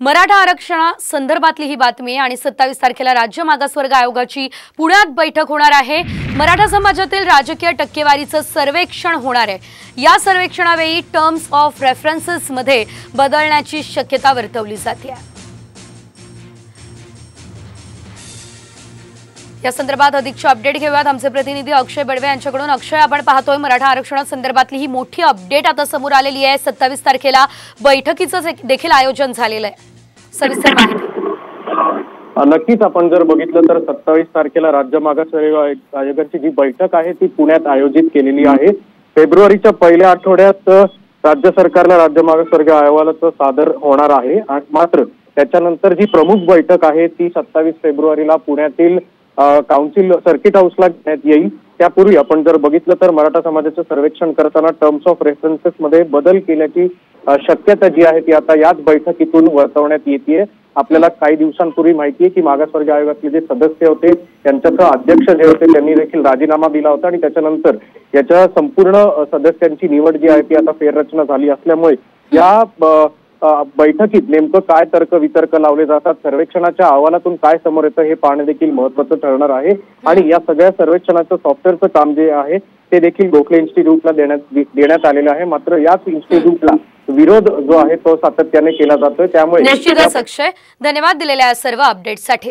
मराठा आरक्षणासंदर्भातली ही बातमी आणि 27 तारखेला राज्य मागासवर्ग आयोगाची पुण्यात बैठक होणार आहे। मराठा समाजातील राजकीय टक्केवारीचं सर्वेक्षण होणार आहे। या सर्वेक्षणावेळी टर्म्स ऑफ रेफरन्सेस मध्ये बदलण्याची शक्यता वर्तवली जाते। या संदर्भात अधिकची अपडेट घेऊयात आमचे प्रतिनिधी अक्षय बडवे यांच्याकडून। अक्षय, आपण पाहतोय मराठा आरक्षणासंदर्भातली ही मोठी अपडेट आता समोर आलेली आहे। 27 तारखेला बैठकीचं देखील आयोजन झालेलं आहे। सविस्तर माहिती। नक्कीच आपण जर बघितलं तर 27 तारखेला राज्य मागासवर्ग आयोगाची जी बैठक आहे ती पुण्यात आयोजित केलेली आहे। फेब्रुवारीच्या पहिल्या आठवड्यात राज्य सरकारला राज्य मागासवर्ग अहवालाचं सादर होणार आहे। मात्र त्याच्यानंतर जी प्रमुख बैठक आहे ती 27 फेब्रुवारीला पुण्यातील काउन्सिल सर्किट हाऊसला घेण्यात येईल। त्यापूर्वी आपण जर बघितलं तर मराठा समाजाचं सर्वेक्षण करताना टर्म्स ऑफ रेफरन्सेस मध्ये बदल केल्याची शक्यता जी आहे ती आता याच बैठकीतून वर्तवण्यात येते। आपल्याला काही दिवसांपूर्वी माहिती आहे की मागासवर्ग आयोगातले जे सदस्य होते त्यांच्यासह अध्यक्ष जे होते त्यांनी देखील राजीनामा दिला होता आणि त्याच्यानंतर याच्या संपूर्ण सदस्यांची निवड जी आहे ती आता फेररचना झाली असल्यामुळे या बैठकीत नेमकं काय तर्क वितर्क लावले जातात, सर्वेक्षणाच्या अहवालातून काय समोर येतं हे पाहणे देखील महत्त्वाचं ठरणार आहे। आणि या सगळ्या सर्वेक्षणाचं सॉफ्टवेअरचं काम जे आहे ते देखील गोखले इन्स्टिट्यूटला देण्यात आलेलं आहे। मात्र याच इन्स्टिट्यूटला विरोध जो आहे तो सातत्याने केला जातोय। त्यामुळे निश्चितच अक्षय, धन्यवाद दिलेल्या सर्व अपडेटसाठी।